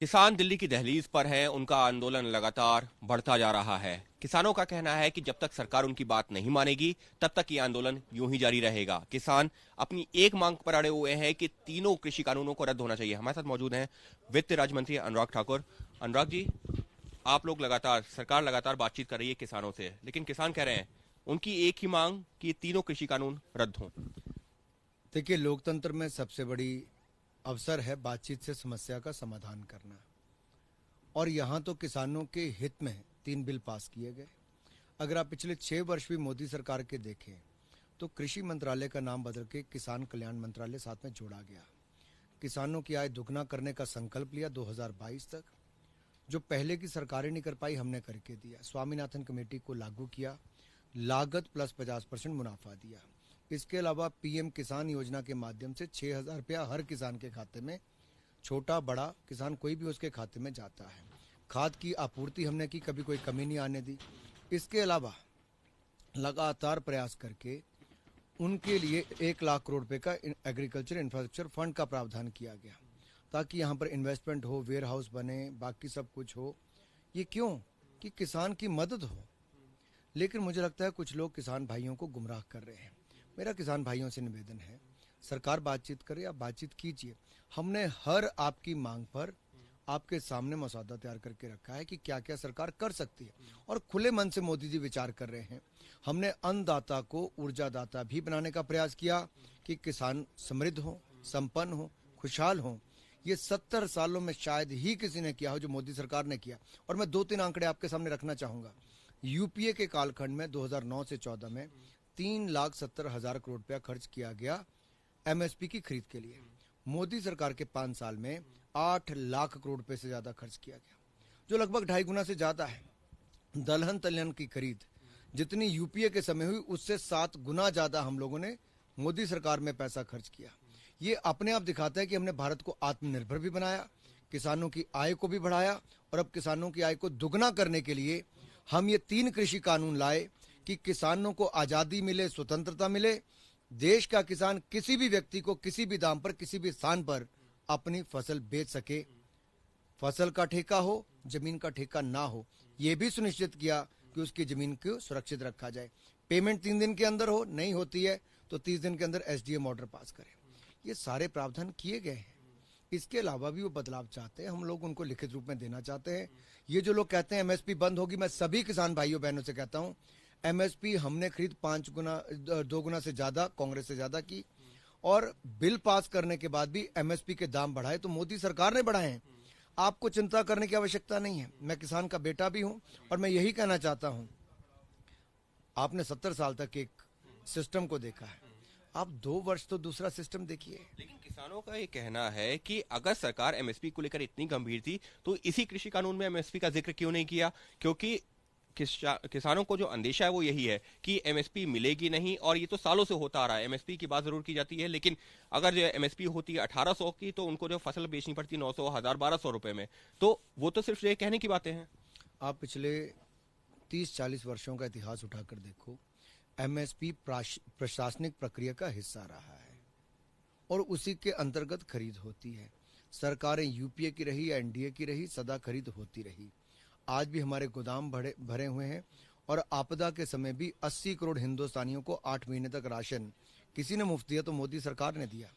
किसान दिल्ली की दहलीज पर हैं, उनका आंदोलन लगातार बढ़ता जा रहा है। किसानों का कहना है कि जब तक सरकार उनकी बात नहीं मानेगी तब तक ये आंदोलन यूं ही जारी रहेगा। किसान अपनी एक मांग पर अड़े हुए हैं कि तीनों कृषि कानूनों को रद्द होना चाहिए। हमारे साथ मौजूद हैं वित्त राज्य मंत्री अनुराग ठाकुर। अनुराग जी, आप लोग लगातार सरकार लगातार बातचीत कर रही है किसानों से, लेकिन किसान कह रहे हैं उनकी एक ही मांग कि तीनों कृषि कानून रद्द हों। देखिए, लोकतंत्र में सबसे बड़ी अवसर है बातचीत से समस्या का समाधान करना। और यहाँ तो किसानों के हित में 3 बिल पास किए गए। अगर आप पिछले 6 वर्ष भी मोदी सरकार के देखें तो कृषि मंत्रालय का नाम बदल के किसान कल्याण मंत्रालय साथ में जोड़ा गया। किसानों की आय दुगना करने का संकल्प लिया 2022 तक। जो पहले की सरकारें नहीं कर पाई, हमने करके दिया। स्वामीनाथन कमेटी को लागू किया, लागत प्लस 50% मुनाफा दिया। इसके अलावा पीएम किसान योजना के माध्यम से 6,000 रुपया हर किसान के खाते में, छोटा बड़ा किसान कोई भी उसके खाते में जाता है। खाद की आपूर्ति हमने की, कभी कोई कमी नहीं आने दी। इसके अलावा लगातार प्रयास करके उनके लिए 1 लाख करोड़ रुपए का एग्रीकल्चर इंफ्रास्ट्रक्चर फंड का प्रावधान किया गया, ताकि यहाँ पर इन्वेस्टमेंट हो, वेयर हाउस बने, बाकी सब कुछ हो। ये क्यों? कि किसान की मदद हो। लेकिन मुझे लगता है कुछ लोग किसान भाइयों को गुमराह कर रहे हैं। मेरा किसान भाइयों से निवेदन है, सरकार बातचीत करे, आप बातचीत कीजिए। हमने हर आपकी मांग पर आपके सामने मसौदा तैयार करके रखा है कि क्या क्या सरकार कर सकती है, और खुले मन से मोदी जी विचार कर रहे हैं। हमने अन्नदाता को ऊर्जादाता भी बनाने का प्रयास किया कि किसान समृद्ध हो, संपन्न हो, खुशहाल हो। ये 70 सालों में शायद ही किसी ने किया हो जो मोदी सरकार ने किया। और मैं 2-3 आंकड़े आपके सामने रखना चाहूंगा। यूपीए के कालखंड में 2009 से 14 में 3,70,000 करोड़ रुपया खर्च किया गया एमएसपी की खरीद के लिए। मोदी सरकार के 5 साल में 8 लाख करोड़ रुपए से ज्यादा खर्च किया गया, जो लगभग 2.5 गुना से ज्यादा है। दलहन तिलहन की खरीद जितनी यूपीए के समय हुई, उससे 7 गुना ज्यादा हम लोगों ने मोदी सरकार में पैसा खर्च किया। ये अपने आप दिखाता है कि हमने भारत को आत्मनिर्भर भी बनाया, किसानों की आय को भी बढ़ाया, और अब किसानों की आय को दुगना करने के लिए हम ये 3 कृषि कानून लाए कि किसानों को आजादी मिले, स्वतंत्रता मिले। देश का किसान किसी भी व्यक्ति को किसी भी दाम पर किसी भी स्थान पर अपनी फसल बेच सके। फसल का ठेका हो, जमीन का ठेका ना हो, यह भी सुनिश्चित किया कि उसकी जमीन को सुरक्षित रखा जाए। पेमेंट 3 दिन के अंदर हो, नहीं होती है तो 30 दिन के अंदर एसडीएम ऑर्डर पास करें। ये सारे प्रावधान किए गए हैं। इसके अलावा भी वो बदलाव चाहते हैं, हम लोग उनको लिखित रूप में देना चाहते हैं। ये जो लोग कहते हैं एमएसपी बंद होगी, मैं सभी किसान भाइयों बहनों से कहता हूं, एमएसपी हमने खरीद 5 गुना 2 गुना से ज्यादा, कांग्रेस से ज्यादा की। और बिल पास करने के बाद भी एमएसपी के दाम बढ़ाए तो मोदी सरकार ने बढ़ाए हैं। आपको चिंता करने की आवश्यकता नहीं है। मैं किसान का बेटा भी हूं, और मैं यही कहना चाहता हूं, आपने 70 साल तक एक सिस्टम को देखा है, आप 2 वर्ष तो दूसरा सिस्टम देखिए। लेकिन किसानों का ये कहना है कि अगर सरकार एमएसपी को लेकर इतनी गंभीर थी तो इसी कृषि कानून में एमएसपी का जिक्र क्यों नहीं किया? क्योंकि किसानों को जो अंदेशा है वो यही है कि एमएसपी मिलेगी नहीं, और ये तो सालों से होता आ रहा है। एमएसपी की बात जरूर की जाती है, लेकिन अगर जो एमएसपी होती है 1800 की, तो उनको जो फसल बेचनी पड़ती है 900, 1000, 1200 रुपए में। तो वो तो सिर्फ ये कहने की बातें हैं। आप पिछले 30-40 वर्षों का इतिहास उठाकर देखो, एमएसपी प्रशासनिक प्रक्रिया का हिस्सा रहा है, और उसी के अंतर्गत खरीद होती है। सरकारें यूपीए की रही या एनडीए की रही, सदा खरीद होती रही। आज भी हमारे गोदाम भरे हुए हैं, और आपदा के समय भी 80 करोड़ हिंदुस्तानियों को 8 महीने तक राशन किसी ने मुफ्त दिया तो मोदी सरकार ने दिया।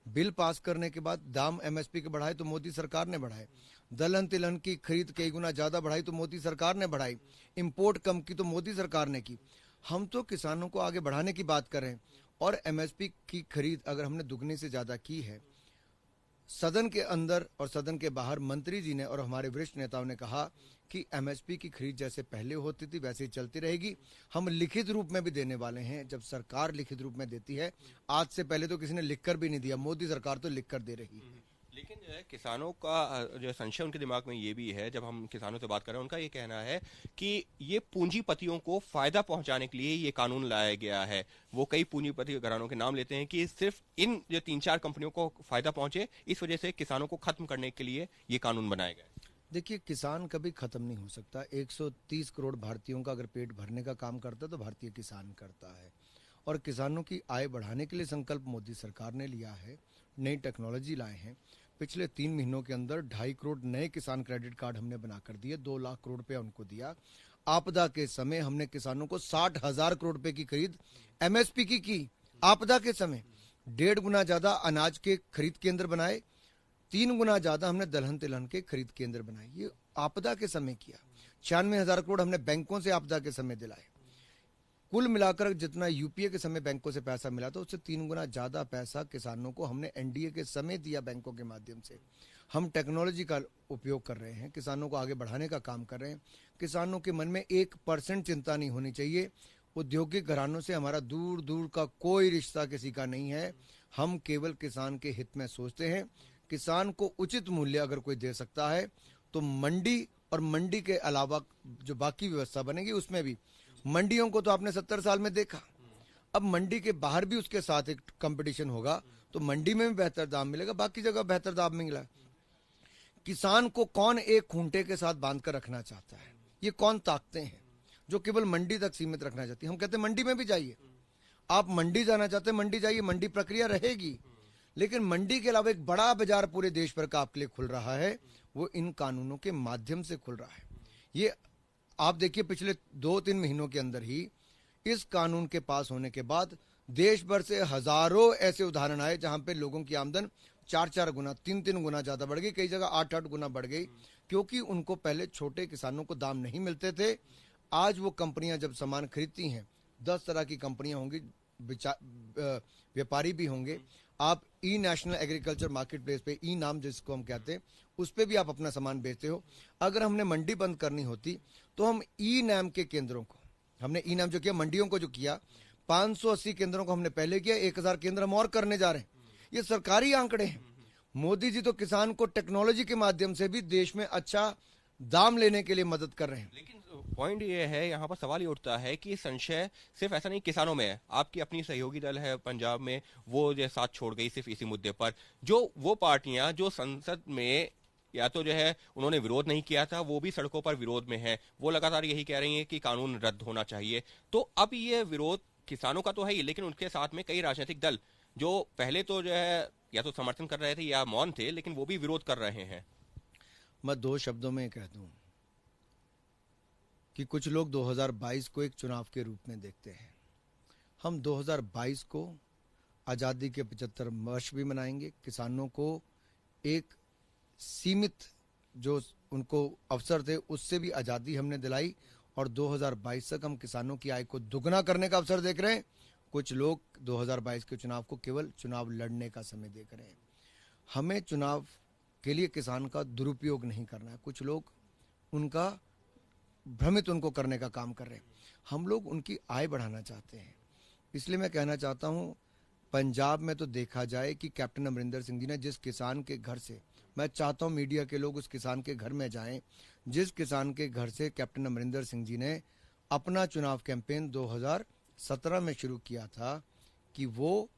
बिल पास करने के बाद दाम एमएसपी के बढ़ाए तो मोदी सरकार ने बढ़ाए। दलहन तिलहन की खरीद कई गुना ज्यादा बढ़ाई तो मोदी सरकार ने बढ़ाई। इंपोर्ट कम की तो मोदी सरकार ने की। हम तो किसानों को आगे बढ़ाने की बात करें, और एमएसपी की खरीद अगर हमने दुगने से ज्यादा की है। सदन के अंदर और सदन के बाहर मंत्री जी ने और हमारे वरिष्ठ नेताओं ने कहा कि एमएसपी की खरीद जैसे पहले होती थी वैसे ही चलती रहेगी। हम लिखित रूप में भी देने वाले हैं, जब सरकार लिखित रूप में देती है। आज से पहले तो किसी ने लिखकर भी नहीं दिया, मोदी सरकार तो लिखकर दे रही है। लेकिन जो है किसानों का जो संशय उनके दिमाग में ये भी है, जब हम किसानों से बात कर रहे हैं, उनका ये कहना है कि ये पूंजीपतियों को फायदा पहुंचाने के लिए ये कानून लाया गया है। वो कई पूंजीपति घरानों के नाम लेते हैं कि सिर्फ इन जो 3-4 कंपनियों को फायदा पहुंचे, इस वजह से किसानों को खत्म करने के लिए ये कानून बनाया गया है। देखिए, किसान कभी खत्म नहीं हो सकता। 130 करोड़ भारतीयों का अगर पेट भरने का काम करता है तो भारतीय किसान करता है। और किसानों की आय बढ़ाने के लिए संकल्प मोदी सरकार ने लिया है, नई टेक्नोलॉजी लाए हैं। पिछले 3 महीनों के अंदर 2.5 करोड़ नए किसान क्रेडिट कार्ड हमने बनाकर दिए, 2 लाख करोड़ रुपया उनको दिया। आपदा के समय हमने किसानों को 60,000 करोड़ रुपए की खरीद एमएसपी की आपदा के समय 1.5 गुना ज्यादा अनाज के खरीद केंद्र बनाए, 3 गुना ज्यादा हमने दलहन तिलहन के खरीद केंद्र बनाए। ये आपदा के समय किया। 96,000 करोड़ हमने बैंकों से आपदा के समय दिलाए। कुल मिलाकर जितना यूपीए के समय बैंकों से पैसा मिला था उससे 3 गुना ज्यादा पैसा किसानों को हमने एनडीए के समय दिया बैंकों के माध्यम से। हम टेक्नोलॉजी का उपयोग कर रहे हैं, किसानों को आगे बढ़ाने का काम कर रहे हैं। किसानों के मन में 1% चिंता नहीं होनी चाहिए। औद्योगिक घरानों से हमारा दूर दूर का कोई रिश्ता किसी का नहीं है। हम केवल किसान के हित में सोचते हैं। किसान को उचित मूल्य अगर कोई दे सकता है तो मंडी और मंडी के अलावा जो बाकी व्यवस्था बनेगी उसमें भी, मंडियों को तो आपने 70 साल में देखा, अब मंडी के बाहर भी उसके साथ एक कंपटीशन होगा तो मंडी में भी बेहतर दाम मिलेगा, बाकी जगह बेहतर दाम मिला। किसान को कौन एक खूंटे के साथ बांध कर रखना चाहता है? ये कौन ताकतें हैं जो केवल मंडी तक सीमित रखना चाहती है? हम कहते हैं मंडी में भी जाइए। आप मंडी जाना चाहते हैं, मंडी जाइए, मंडी प्रक्रिया रहेगी, लेकिन मंडी के अलावा एक बड़ा बाजार पूरे देश भर का आपके लिए खुल रहा है, वो इन कानूनों के माध्यम से खुल रहा है। ये आप देखिए पिछले 2-3 महीनों के अंदर ही इस कानून के पास होने के बाद देश भर से हजारों ऐसे उदाहरण आए जहां पे लोगों की आमदन 4-4 गुना 3-3 गुना ज्यादा बढ़ गई, कई जगह 8-8 गुना बढ़ गई, क्योंकि उनको पहले छोटे किसानों को दाम नहीं मिलते थे। आज वो कंपनियां जब सामान खरीदती हैं, 10 तरह की कंपनियां होंगी, व्यापारी भी होंगे। आप ई नेशनल एग्रीकल्चर मार्केट प्लेस पे, ई नाम जिसको हम कहते हैं, उस पे भी आप अपना सामान बेचते हो। अगर हमने मंडी बंद करनी होती तो हम ई नाम के केंद्रों को, हमने ई नाम जो किया, मंडियों को जो किया, 580 केंद्रों को हमने पहले किया, 1000 केंद्र हम और करने जा रहे हैं। ये सरकारी आंकड़े हैं। मोदी जी तो किसान को टेक्नोलॉजी के माध्यम से भी देश में अच्छा दाम लेने के लिए मदद कर रहे हैं। लेकिन पॉइंट ये है, यहाँ पर सवाल ये उठता है कि संशय सिर्फ ऐसा नहीं किसानों में है, आपकी अपनी सहयोगी दल है पंजाब में, वो जो साथ छोड़ गई सिर्फ इसी मुद्दे पर। जो वो पार्टियां जो संसद में या तो जो है उन्होंने विरोध नहीं किया था, वो भी सड़कों पर विरोध में है, वो लगातार यही कह रही है कि कानून रद्द होना चाहिए। तो अब ये विरोध किसानों का तो है ही, लेकिन उनके साथ में कई राजनीतिक दल जो पहले तो जो है या तो समर्थन कर रहे थे या मौन थे, लेकिन वो भी विरोध कर रहे हैं। मैं 2 शब्दों में कह दूं कि कुछ लोग 2022 को एक चुनाव के रूप में देखते हैं। हम 2022 को आज़ादी के 75 वर्ष भी मनाएंगे। किसानों को एक सीमित जो उनको अवसर थे उससे भी आज़ादी हमने दिलाई, और 2022 तक हम किसानों की आय को दुगना करने का अवसर देख रहे हैं। कुछ लोग 2022 के चुनाव को केवल चुनाव लड़ने का समय देख रहे हैं। हमें चुनाव के लिए किसान का दुरुपयोग नहीं करना है। कुछ लोग उनका भ्रमित उनको करने का काम कर रहे हैं। हम लोग उनकी आय बढ़ाना चाहते हैं। इसलिए मैं कहना चाहता हूं, पंजाब में तो देखा जाए कि कैप्टन अमरिंदर सिंह जी ने जिस किसान के घर से, मैं चाहता हूं मीडिया के लोग उस किसान के घर में जाएं, जिस किसान के घर से कैप्टन अमरिंदर सिंह जी ने अपना चुनाव कैंपेन 2017 में शुरू किया था कि वो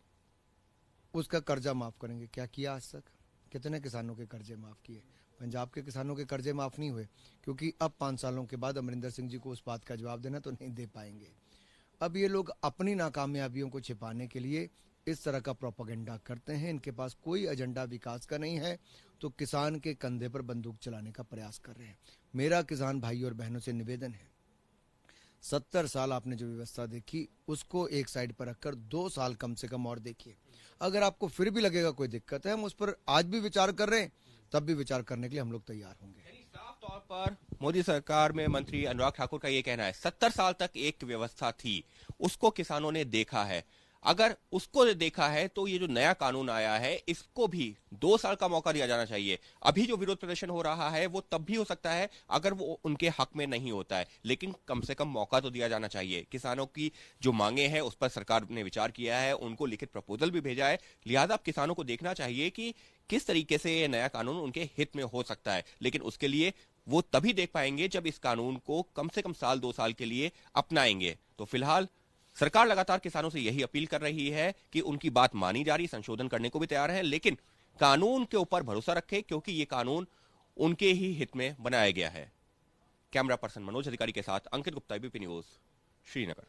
उसका कर्जा माफ करेंगे। क्या किया आज तक? कितने किसानों के कर्जे माफ किए? पंजाब के किसानों के कर्जे माफ नहीं हुए, क्योंकि अब 5 सालों के बाद अमरिंदर सिंह जी को उस बात का जवाब देना तो नहीं दे पाएंगे। अब ये लोग अपनी नाकामयाबियों को छिपाने के लिए इस तरह का प्रोपेगेंडा करते हैं। इनके पास कोई एजेंडा विकास का नहीं है, तो किसान के कंधे पर बंदूक चलाने का प्रयास कर रहे हैं। मेरा किसान भाई और बहनों से निवेदन है, 70 साल आपने जो व्यवस्था देखी उसको एक साइड पर रखकर 2 साल कम से कम और देखिए। अगर आपको फिर भी लगेगा कोई दिक्कत है, हम उस पर आज भी विचार कर रहे हैं, तब भी विचार करने के लिए हम लोग तैयार होंगे। साफ तौर पर मोदी सरकार में मंत्री अनुराग ठाकुर का ये कहना है 70 साल तक एक व्यवस्था थी, उसको किसानों ने देखा है। अगर उसको देखा है तो ये जो नया कानून आया है इसको भी 2 साल का मौका दिया जाना चाहिए। अभी जो विरोध प्रदर्शन हो रहा है वो तब भी हो सकता है अगर वो उनके हक में नहीं होता है, लेकिन कम से कम मौका तो दिया जाना चाहिए। किसानों की जो मांगे हैं उस पर सरकार ने विचार किया है, उनको लिखित प्रपोजल भी भेजा है, लिहाजा अब किसानों को देखना चाहिए कि किस तरीके से ये नया कानून उनके हित में हो सकता है। लेकिन उसके लिए वो तभी देख पाएंगे जब इस कानून को कम से कम साल 2 साल के लिए अपनाएंगे। तो फिलहाल सरकार लगातार किसानों से यही अपील कर रही है कि उनकी बात मानी जा रही, संशोधन करने को भी तैयार है, लेकिन कानून के ऊपर भरोसा रखें क्योंकि ये कानून उनके ही हित में बनाया गया है। कैमरा पर्सन मनोज अधिकारी के साथ अंकित गुप्ता, एबीपी न्यूज, श्रीनगर।